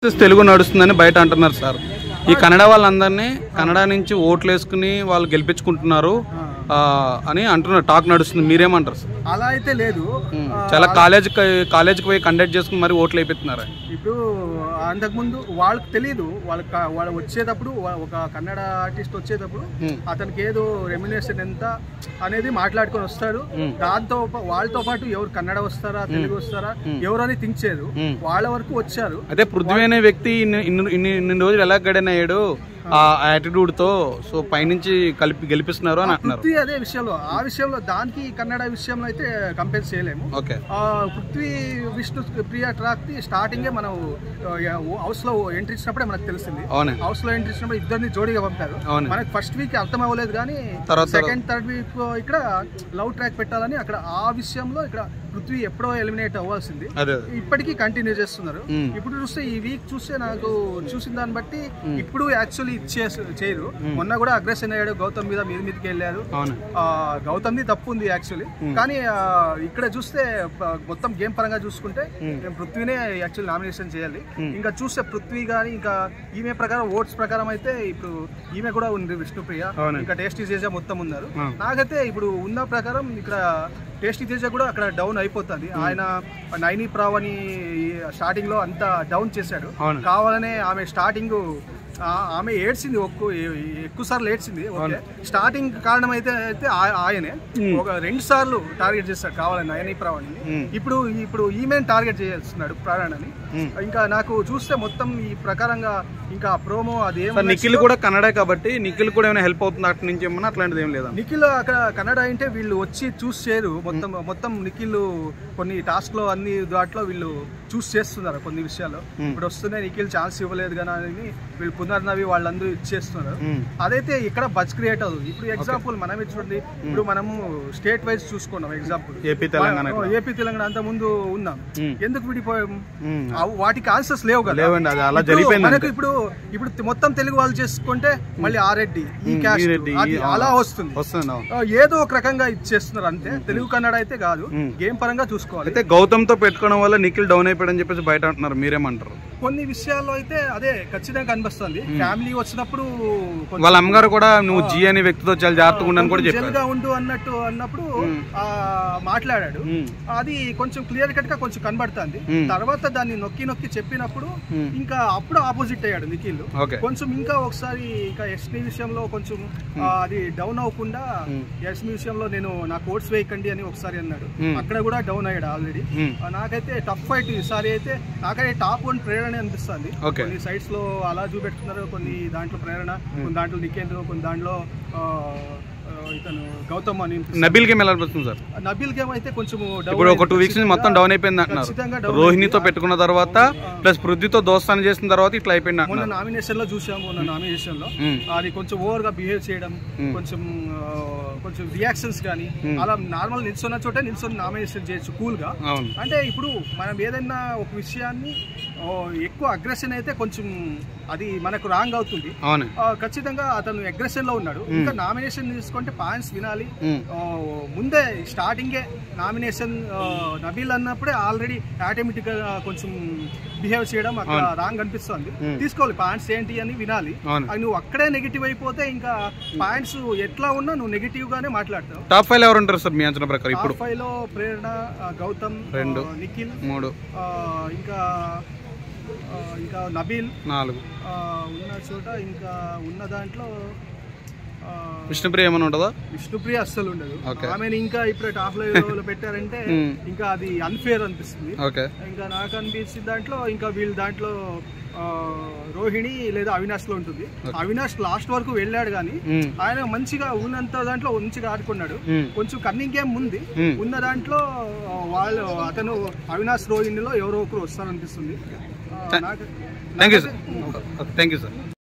తెలుగు నడుస్తుందని బయట అంటున్నారు సార్. ఈ కన్నడ వాళ్ళందరినీ కన్నడ నుంచి ఓట్లు వేసుకుని వాళ్ళు గెలిపించుకుంటున్నారు అని అంటున్నారు, టాక్ నడుస్తుంది. మీరేమంటారు సార్? అలా అయితే లేదు. చాలా కాలేజీకి పోయి కండక్ట్ చేసుకుని మరి ఓట్లు అయిపోతున్నారు. ఇప్పుడు అంతకుముందు వాళ్ళకి తెలియదు, వాళ్ళు వచ్చేటప్పుడు ఒక కన్నడ ఆర్టిస్ట్ వచ్చేటప్పుడు అతనికి ఏదో రెమ్యునరేషన్ ఎంత అనేది మాట్లాడుకొని వస్తారు. దాంతో వాళ్ళతో పాటు ఎవరు కన్నడ వస్తారా తెలుగు వస్తారా ఎవరు అని థింక్ చేయరు, వాళ్ళ వరకు వచ్చారు. అదే పృథ్వీ అనే వ్యక్తి ఇన్ని రోజులు ఎలా గడన్ అయ్యాడు ఆ యాటిట్యూడ్ తో, సో పైనుంచి గెలిపిస్తున్నారు అని అంటున్నారు. పృథ్వీ అదే విషయంలో ఆ విషయంలో దానికి కన్నడ విషయంలో అయితే కంపేర్ చేయలేము. పృథ్వీ విష్ణు ప్రియ ట్రాక్ ది స్టార్టింగే మనం హౌస్ లో ఎంట్రీ ఇచ్చినప్పుడే మనకు తెలిసింది. హౌస్ లో ఎంట్రీ ఇచ్చినప్పుడు ఇద్దరిని జోడీగా పంపారు. మనకి ఫస్ట్ వీక్ అర్థం అవ్వలేదు, కానీ సెకండ్ థర్డ్ వీక్ ఇక్కడ లవ్ ట్రాక్ పెట్టాలని అక్కడ ఆ విషయంలో ఇక్కడ పృథ్వీ ఎప్పుడో ఎలిమినేట్ అవ్వాల్సింది, ఇప్పటికీ కంటిన్యూ చేస్తున్నారు. ఇప్పుడు చూస్తే ఈ వీక్ చూస్తే నాకు చూసిన దాన్ని బట్టి ఇప్పుడు యాక్చువల్లీ చేయరు. మొన్న కూడా అగ్రెషన్ అయ్యాడు, గౌతమ్ మీదకి వెళ్ళారు. గౌతమ్ది తప్పు ఉంది యాక్చువల్లీ, కానీ ఇక్కడ చూస్తే మొత్తం గేమ్ పరంగా చూసుకుంటే పృథ్వీనే యాక్చువల్లీ నామినేషన్ చేయాలి. ఇంకా చూస్తే పృథ్వీ గానీ ఇంకా ఈమె ప్రకారం ఓట్స్ ప్రకారం అయితే ఇప్పుడు ఈమె కూడా ఉంది విష్ణుప్రియ, ఇంకా టేస్టీ తేజ మొత్తం ఉన్నారు. నాకైతే ఇప్పుడు ఉన్న ప్రకారం ఇక్కడ టేస్టీ తేజ కూడా అక్కడ డౌన్ అయిపోతుంది. ఆయన నైని ప్రావని స్టార్టింగ్ లో అంతా డౌన్ చేశాడు కావాలనే. ఆమె స్టార్టింగ్ ఆమె ఏడ్చింది, ఎక్కువ సార్లు ఏడ్చింది. ఓకే, స్టార్టింగ్ కారణం అయితే ఆయనే ఒక 2 సార్లు టార్గెట్ చేస్తాడు కావాలని నయని ప్రాణిని. ఇప్పుడు ఈమెను టార్గెట్ చేస్తున్నాడు ప్రాణాన్ని. ఇంకా నాకు చూస్తే మొత్తం ఈ ప్రకారంగా ఇంకా ప్రోమో అది నిఖిల్ కూడా కన్నడ కాబట్టి నిఖిల్ కూడా ఏమైనా హెల్ప్ అవుతుంది అటు నుంచి ఏమన్నా అట్లాంటిది ఏం లేదా? నిఖిల్ అక్కడ కన్నడ అంటే వీళ్ళు వచ్చి చూస్ చేయరు. మొత్తం నిఖిల్ కొన్ని టాస్క్ లో అన్ని దాంట్లో వీళ్ళు చూస్ చేస్తున్నారు కొన్ని విషయాలు. ఇప్పుడు వస్తున్నాయి నిఖిల్ ఛాన్స్ ఇవ్వలేదు కానీ అని వీళ్ళు పునర్నవి వాళ్ళందరూ ఇచ్చేస్తున్నారు. అదైతే ఇక్కడ బజ్ క్రియేట్ అవుతుంది. ఇప్పుడు ఎగ్జాంపుల్ మనమే చూడండి, ఇప్పుడు మనము స్టేట్ వైజ్ చూసుకున్నాం. ఎగ్జాంపుల్ ఏపీ తెలంగాణ అంత ముందు ఉన్నాం, ఎందుకు విడిపోయాం? వాటికి ఆన్సర్స్ లేవు కదా. మనకు ఇప్పుడు మొత్తం తెలుగు వాళ్ళు చేసుకుంటే మళ్ళీ ఆరెడ్డి ఈ క్యాస్ట్ అలా వస్తుంది, ఏదో ఒక రకంగా ఇచ్చేస్తున్నారు అంతే. తెలుగు కన్నడ అయితే కాదు, గేమ్ పరంగా చూసుకోవాలి. అయితే గౌతమ్ తో పెట్టుకోవడం వల్ల నిఖిల్ డౌన్ అయిపోయాడని చెప్పేసి బయట అంటున్నారు, మీరేమంటారు? కొన్ని విషయాల్లో అయితే అదే ఖచ్చితంగా కనిపిస్తుంది. ఫ్యామిలీ వచ్చినప్పుడు వాళ్ళ అమ్మగారు కూడా నువ్వు జీ అనే వ్యక్తితో చాలా జాగ్రత్తగా ఉండని కూడా జల్గా ఉండు అన్నప్పుడు మాట్లాడాడు. అది కొంచెం క్లియర్ కట్ గా కొంచెం కనబడుతుంది. తర్వాత దాన్ని నొక్కి చెప్పినప్పుడు ఇంకా అప్పుడు ఆపోజిట్ అయ్యాడు నిఖిల్. కొంచెం ఇంకా ఒకసారి ఇంకా ఎస్మి విషయంలో కొంచెం అది డౌన్ అవ్వకుండా ఎస్మి విషయంలో నేను నాకు ఓట్స్ వేయకండి అని ఒకసారి అన్నాడు, అక్కడ కూడా డౌన్ అయ్యాడు ఆల్రెడీ. నాకైతే టఫ్ ఫైట్ ఈసారి అయితే. నాకైతే టాప్ 1 ప్రేరణ అనిపిస్తుంది. కొన్ని సైడ్స్ లో అలా చూపెడుతున్నారు, కొన్ని దాంట్లో ప్రేరణ, కొన్ని దాంట్లో నిఖిల్, కొన్ని దాంట్లో ఇతను గౌతమ్ అని. నబీల్ గేమ్ ఎలా అనిపిస్తుంది సార్? నబీల్ గేమ్ అయితే కొంచెం ఇప్పుడు ఒక 2 వీక్స్ నుంచి మొత్తం డౌన్ అయిపోయింది అంటున్నారు. రోహిణితో పెట్టుకున్న తర్వాత ప్లస్ పృథ్వీతో దోస్తాన్ని చేసిన తర్వాత ఇట్లా అయిపోయింది. మొన్న నామినేషన్ లో చూసాము, నామినేషన్ లో అది కొంచెం ఓవర్ గా బిహేవ్ చేయడం, కొంచెం రియాక్షన్స్ కానీ అలా నార్మల్ నిల్చున్న చోటే నిల్చొని నామినేషన్ చేయొచ్చు కూల్ గా. అంటే ఇప్పుడు మనం ఏదైనా ఒక విషయాన్ని ఎక్కువ అగ్రెషన్ అయితే కొంచెం అది మనకు రాంగ్ అవుతుంది. ఖచ్చితంగా అతను అగ్రెషన్ లో ఉన్నాడు. ఇంకా నామినేషన్ తీసుకుంటే పాయింట్స్ వినాలి. ముందే స్టార్టింగే నామినేషన్ నబీల్ అన్నప్పుడే ఆల్రెడీ ఆటోమేటిక్ గా కొంచెం బిహేవ్ చేయడం అక్కడ రాంగ్ అనిపిస్తుంది. తీసుకోవాలి పాయింట్స్ ఏంటి అని వినాలి. నువ్వు అక్కడే నెగిటివ్ అయిపోతే ఇంకా పాయింట్స్ ఎట్లా ఉన్నా నువ్వు నెగిటివ్ గానే మాట్లాడతావు. టాప్ 5 ఎవరు ఉంటారు సార్ మీ అంచనా ప్రకారం? ఇప్పుడు టాప్ 5 లో ప్రేరణ, గౌతమ్ 2, నిఖిల్ 3, ఇంకా నబీల్ 4 ఉన్న చోట. ఇంకా ఉన్న దాంట్లో విష్ణుప్రియ ఏమైనా ఉంటుందా? విష్ణుప్రియ అస్సలు ఉండదు. ఆమెను ఇంకా ఇప్పుడు టాప్ 5 లో పెట్టారంటే ఇంకా అది అన్ఫేర్ అనిపిస్తుంది. ఇంకా నాకు అనిపించిన దాంట్లో ఇంకా వీళ్ళ దాంట్లో రోహిణి లేదా అవినాష్ లో ఉంటుంది. అవినాష్ లాస్ట్ వరకు వెళ్ళాడు కానీ ఆయన మంచిగా ఉన్నంత దాంట్లో మంచిగా ఆడుకున్నాడు. కొంచెం కన్నింగ్ గేమ్ ఉంది. ఉన్న దాంట్లో అతను అవినాష్ రోహిణిలో ఎవరో ఒకరు వస్తారనిపిస్తుంది. Thank you sir.